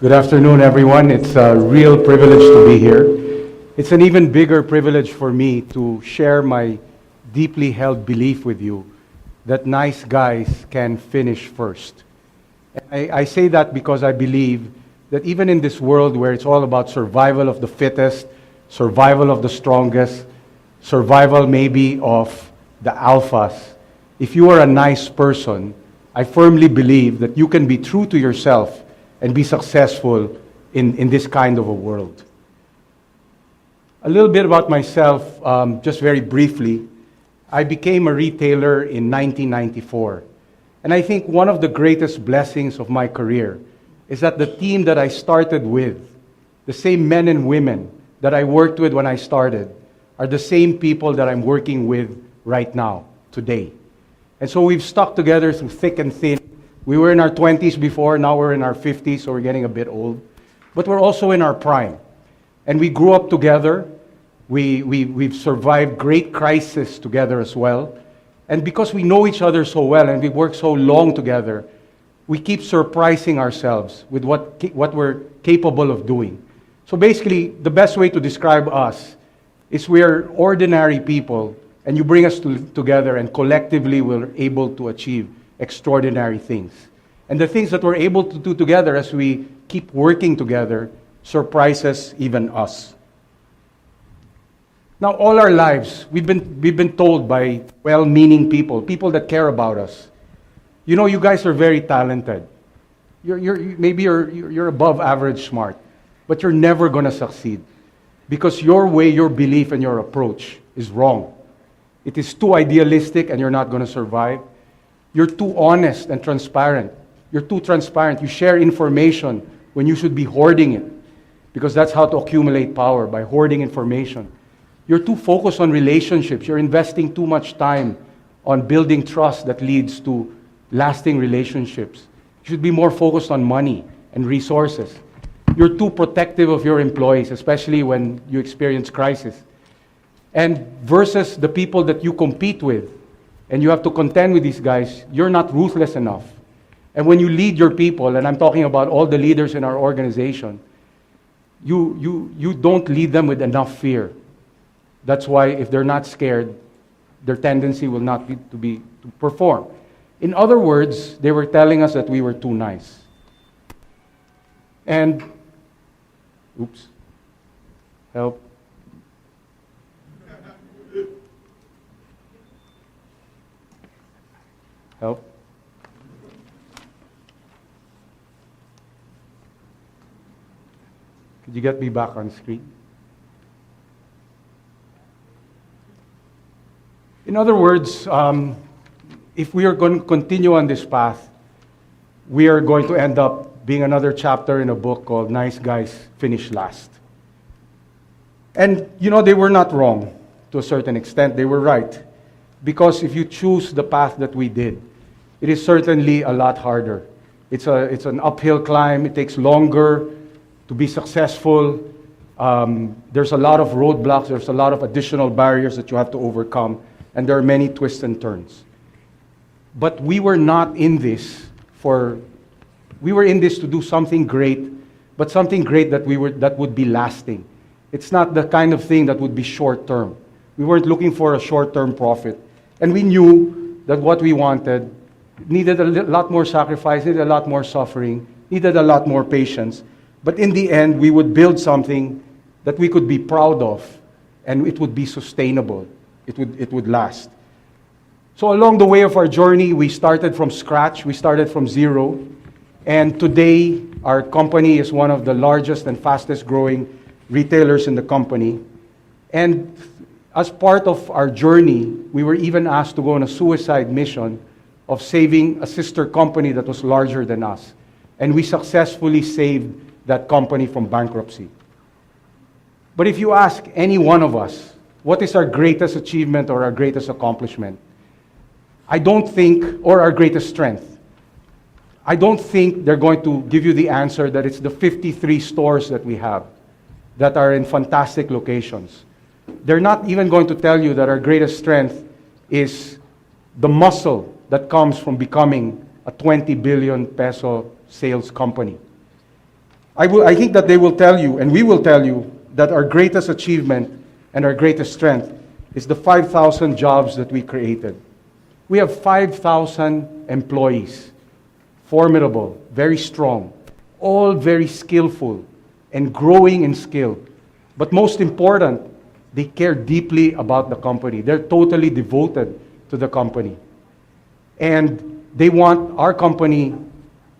Good afternoon, everyone. It's a real privilege to be here. It's an even bigger privilege for me to share my deeply held belief with you that nice guys can finish first. And I say that because I believe that even in this world where it's all about survival of the fittest, survival of the strongest, survival maybe of the alphas, if you are a nice person, I firmly believe that you can be true to yourself and be successful in this kind of a world. A little bit about myself, just very briefly. I became a retailer in 1994. And I think one of the greatest blessings of my career is that the team that I started with, the same men and women that I worked with when I started, are the same people that I'm working with right now, today. And so we've stuck together through thick and thin. We were in our 20s before, now we're in our 50s, so we're getting a bit old. But we're also in our prime. And we grew up together. We've survived great crises together as well. And because we know each other so well and we work so long together, we keep surprising ourselves with what we're capable of doing. So basically, the best way to describe us is we're ordinary people, and you bring us together, and collectively we're able to achieve extraordinary things. And the things that we're able to do together as we keep working together surprises even us. Now, all our lives, we've been told by well-meaning people that care about us, you know, you guys are very talented. Maybe you're above average smart, but you're never going to succeed because your way, your belief, and your approach is wrong. It is too idealistic and you're not going to survive. You're too honest and transparent. You're too transparent. You share information when you should be hoarding it, because that's how to accumulate power, by hoarding information. You're too focused on relationships. You're investing too much time on building trust that leads to lasting relationships. You should be more focused on money and resources. You're too protective of your employees, especially when you experience crisis. And versus the people that you compete with, and you have to contend with these guys, you're not ruthless enough. And when you lead your people, and I'm talking about all the leaders in our organization, you don't lead them with enough fear. That's why if they're not scared, their tendency will not be to perform. In other words, they were telling us that we were too nice. And, help. Help. Could you get me back on screen? In other words, if we are going to continue on this path, we are going to end up being another chapter in a book called Nice Guys Finish Last. And, you know, they were not wrong to a certain extent. They were right. Because if you choose the path that we did, it is certainly a lot harder. It's an uphill climb. It takes longer to be successful. There's a lot of roadblocks. There's a lot of additional barriers that you have to overcome. And there are many twists and turns. But we were not in this we were in this to do something great, but something great that would be lasting. It's not the kind of thing that would be short term. We weren't looking for a short-term profit. And we knew that what we wanted needed a lot more sacrifice, needed a lot more suffering, needed a lot more patience. But in the end, we would build something that we could be proud of, and it would be sustainable. It would last. So along the way of our journey, we started from scratch. We started from zero. And today, our company is one of the largest and fastest growing retailers in the company. And as part of our journey, we were even asked to go on a suicide mission of saving a sister company that was larger than us. And we successfully saved that company from bankruptcy. But if you ask any one of us, what is our greatest achievement or our greatest accomplishment? Or our greatest strength, I don't think they're going to give you the answer that it's the 53 stores that we have that are in fantastic locations. They're not even going to tell you that our greatest strength is the muscle that comes from becoming a 20 billion peso sales company. I think that they will tell you, and we will tell you, that our greatest achievement and our greatest strength is the 5,000 jobs that we created. We have 5,000 employees, formidable, very strong, all very skillful and growing in skill. But most important, they care deeply about the company. They're totally devoted to the company. And they want our company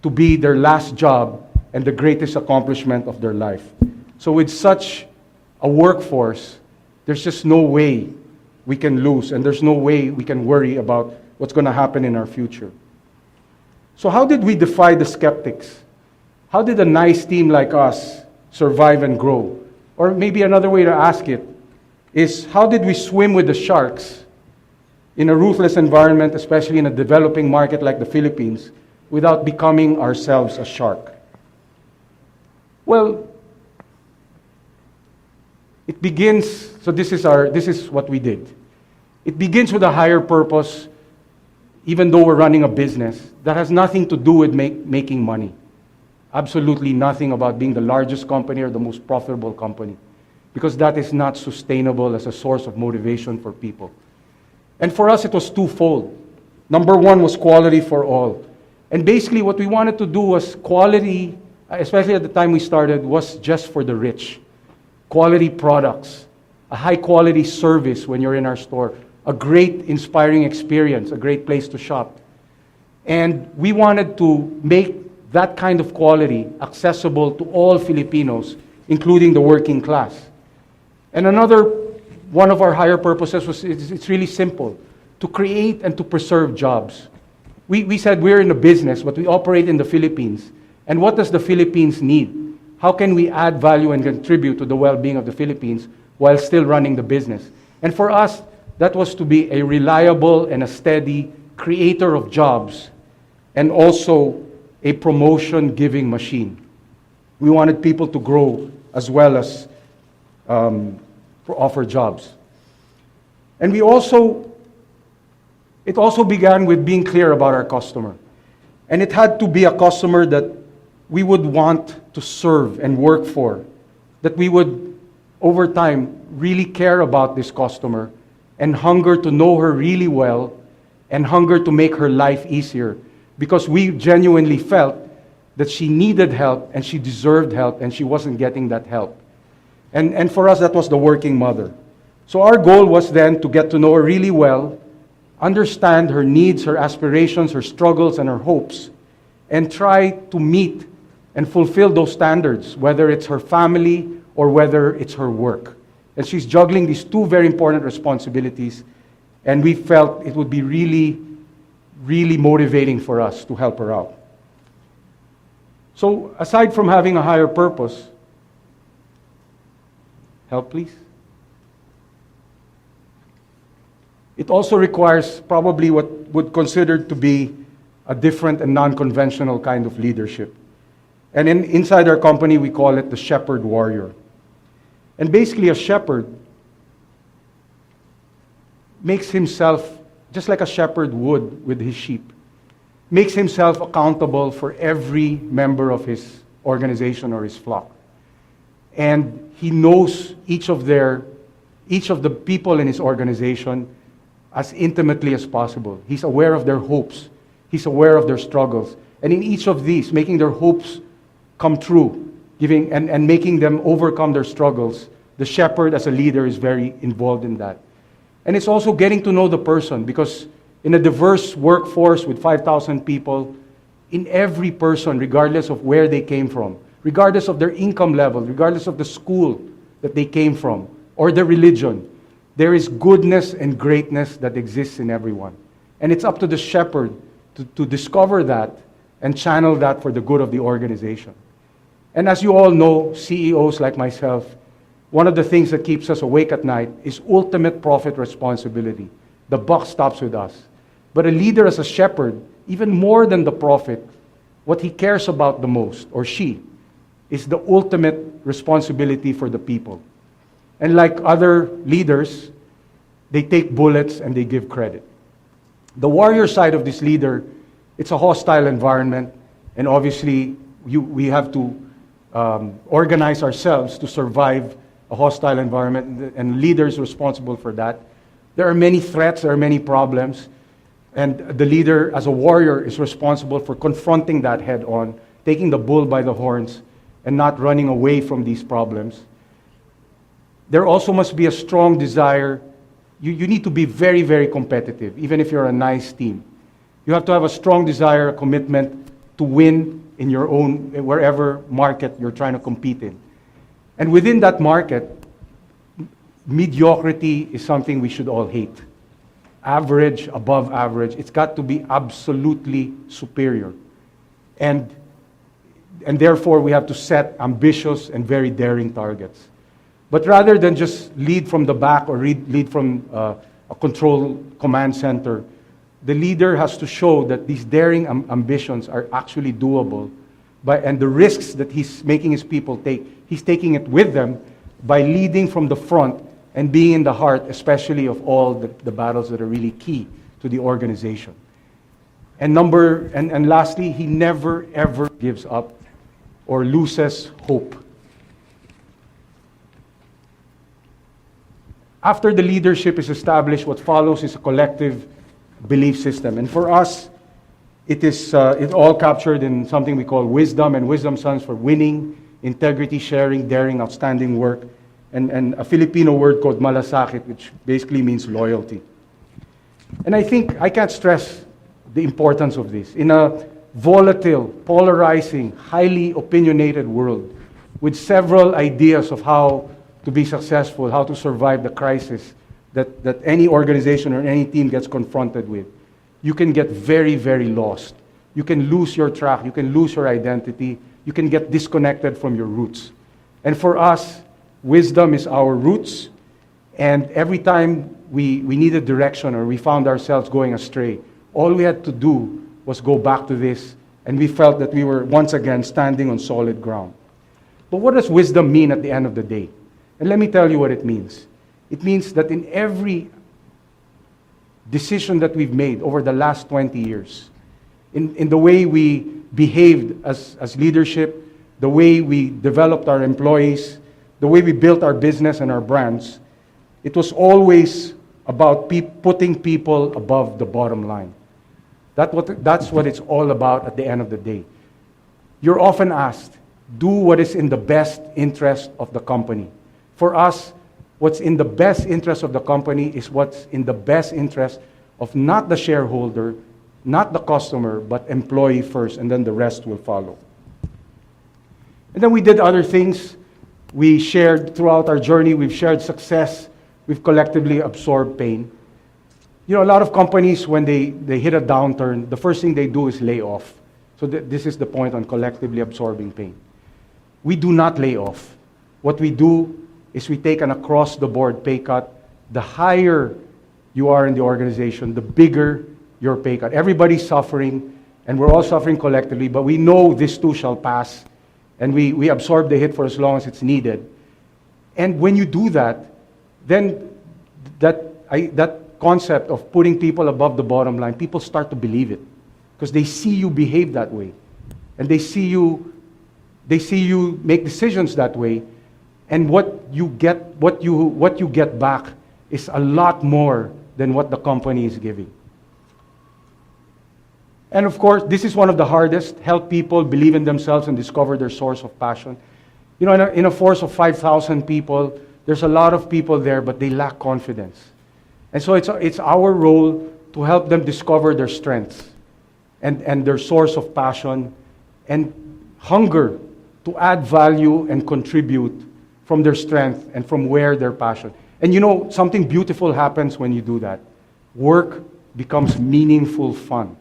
to be their last job and the greatest accomplishment of their life. So with such a workforce, there's just no way we can lose, and there's no way we can worry about what's going to happen in our future. So how did we defy the skeptics? How did a nice team like us survive and grow? Or maybe another way to ask it is, how did we swim with the sharks in a ruthless environment, especially in a developing market like the Philippines, without becoming ourselves a shark? Well, it begins, so this is what we did. It begins with a higher purpose, even though we're running a business that has nothing to do with making money. Absolutely nothing about being the largest company or the most profitable company, because that is not sustainable as a source of motivation for people. And for us, it was twofold. Number one was quality for all. And basically what we wanted to do was quality, especially at the time we started, was just for the rich. Quality products, a high quality service when you're in our store, a great inspiring experience, a great place to shop. And we wanted to make that kind of quality accessible to all Filipinos, including the working class. And another one of our higher purposes was, it's really simple, to create and to preserve jobs. We said we're in a business, but we operate in the Philippines. And what does the Philippines need? How can we add value and contribute to the well-being of the Philippines while still running the business? And for us, that was to be a reliable and a steady creator of jobs, and also a promotion-giving machine. We wanted people to grow as well as offer jobs. And it also began with being clear about our customer. And it had to be a customer that we would want to serve and work for, that we would, over time, really care about this customer and hunger to know her really well and hunger to make her life easier, because we genuinely felt that she needed help and she deserved help and she wasn't getting that help. And for us, that was the working mother. So our goal was then to get to know her really well, understand her needs, her aspirations, her struggles, and her hopes, and try to meet and fulfill those standards, whether it's her family or whether it's her work. And she's juggling these two very important responsibilities, and we felt it would be really, really motivating for us to help her out. So aside from having a higher purpose, help please. It also requires probably what would consider to be a different and non-conventional kind of leadership. And inside our company, we call it the shepherd warrior. And basically, a shepherd makes himself, just like a shepherd would with his sheep, makes himself accountable for every member of his organization or his flock. And he knows each of the people in his organization as intimately as possible. He's aware of their hopes. He's aware of their struggles. And in each of these, making their hopes come true, giving and making them overcome their struggles, the shepherd as a leader is very involved in that. And it's also getting to know the person, because in a diverse workforce with 5,000 people, in every person, regardless of where they came from, regardless of their income level, regardless of the school that they came from, or their religion, there is goodness and greatness that exists in everyone. And it's up to the shepherd to discover that and channel that for the good of the organization. And as you all know, CEOs like myself, one of the things that keeps us awake at night is ultimate profit responsibility. The buck stops with us. But a leader as a shepherd, even more than the profit, what he cares about the most, or she, is the ultimate responsibility for the people. And like other leaders, they take bullets and they give credit. The warrior side of this leader, it's a hostile environment, and obviously we have to organize ourselves to survive a hostile environment, and leaders responsible for that. There are many threats, there are many problems, and the leader as a warrior is responsible for confronting that head on, taking the bull by the horns, and not running away from these problems. There also must be a strong desire. You need to be very, very competitive, even if you're a nice team. You have to have a strong desire, a commitment to win in your own, wherever market you're trying to compete in. And within that market, mediocrity is something we should all hate. Average, above average, it's got to be absolutely superior. And therefore, we have to set ambitious and very daring targets. But rather than just lead from the back or lead from a control command center, the leader has to show that these daring ambitions are actually doable, and the risks that he's making his people take, he's taking it with them by leading from the front and being in the heart, especially of all the battles that are really key to the organization. And lastly, he never ever gives up or loses hope. After the leadership is established, what follows is a collective belief system. And for us, it's all captured in something we call wisdom, and wisdom stands for winning, integrity, sharing, daring, outstanding work, and a Filipino word called malasakit, which basically means loyalty. And I think I can't stress the importance of this. In a volatile, polarizing, highly opinionated world, with several ideas of how to be successful, how to survive the crisis that any organization or any team gets confronted with, you can get very, very lost. You can lose your track, you can lose your identity, you can get disconnected from your roots. And for us, wisdom is our roots, and every time we needed direction or we found ourselves going astray, all we had to do was go back to this, and we felt that we were once again standing on solid ground. But what does wisdom mean at the end of the day? And let me tell you what it means. It means that in every decision that we've made over the last 20 years, in the way we behaved as leadership, the way we developed our employees, the way we built our business and our brands, it was always about putting people above the bottom line. That's what it's all about at the end of the day. You're often asked, do what is in the best interest of the company. For us, what's in the best interest of the company is what's in the best interest of not the shareholder, not the customer, but employee first, and then the rest will follow. And then we did other things. We shared throughout our journey, we've shared success, we've collectively absorbed pain. You know, a lot of companies, when they hit a downturn, the first thing they do is lay off. So this is the point on collectively absorbing pain. We do not lay off. What we do is we take an across-the-board pay cut. The higher you are in the organization, the bigger your pay cut. Everybody's suffering, and we're all suffering collectively, but we know this too shall pass, and we absorb the hit for as long as it's needed. And when you do that, then that concept of putting people above the bottom line, people start to believe it, because they see you behave that way, and they see you make decisions that way. And what you get back is a lot more than what the company is giving. And of course, this is one of the hardest. Help people believe in themselves and discover their source of passion. You know, in a force of 5,000 people, there's a lot of people there, but they lack confidence. And so it's our role to help them discover their strengths and their source of passion and hunger to add value and contribute from their strength and from where their passion. And you know, something beautiful happens when you do that. Work becomes meaningful fun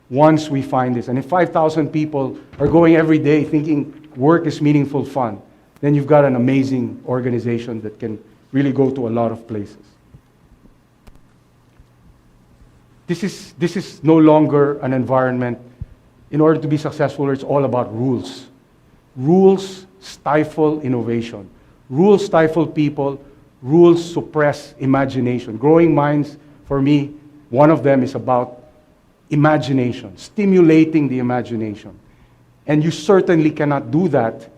once we find this. And if 5,000 people are going every day thinking work is meaningful fun, then you've got an amazing organization that can really go to a lot of places. This is no longer an environment, in order to be successful, it's all about rules. Rules stifle innovation. Rules stifle people. Rules suppress imagination. Growing minds, for me, one of them is about imagination, stimulating the imagination. And you certainly cannot do that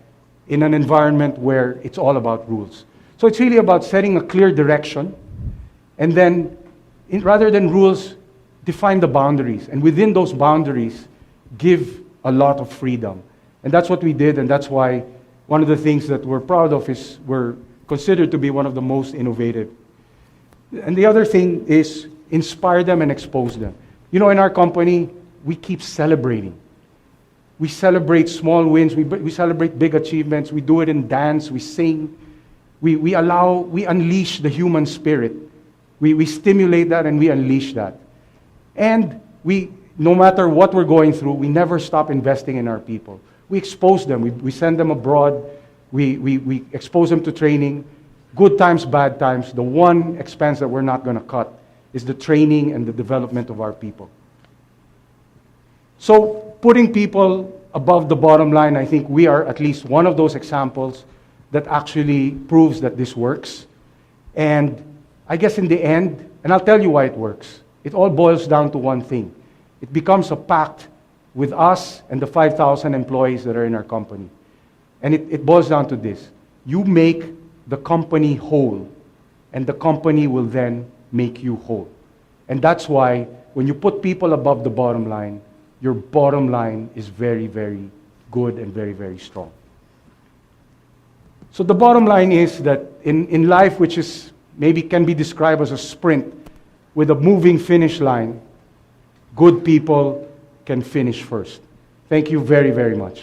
in an environment where it's all about rules. So it's really about setting a clear direction, and then, rather than rules, define the boundaries. And within those boundaries, give a lot of freedom. And that's what we did, and that's why one of the things that we're proud of is we're considered to be one of the most innovative. And the other thing is inspire them and expose them. You know, in our company, we keep celebrating. We celebrate small wins, we celebrate big achievements, we do it in dance, we sing, we unleash the human spirit. We stimulate that and we unleash that. And no matter what we're going through, we never stop investing in our people. We expose them, we send them abroad, we expose them to training, good times, bad times. The one expense that we're not going to cut is the training and the development of our people. So putting people above the bottom line, I think we are at least one of those examples that actually proves that this works. And I guess in the end, and I'll tell you why it works, it all boils down to one thing. It becomes a pact with us and the 5,000 employees that are in our company. And it boils down to this. You make the company whole, and the company will then make you whole. And that's why when you put people above the bottom line, your bottom line is very, very good and very, very strong. So the bottom line is that in life, which is maybe can be described as a sprint with a moving finish line, good people can finish first. Thank you very, very much.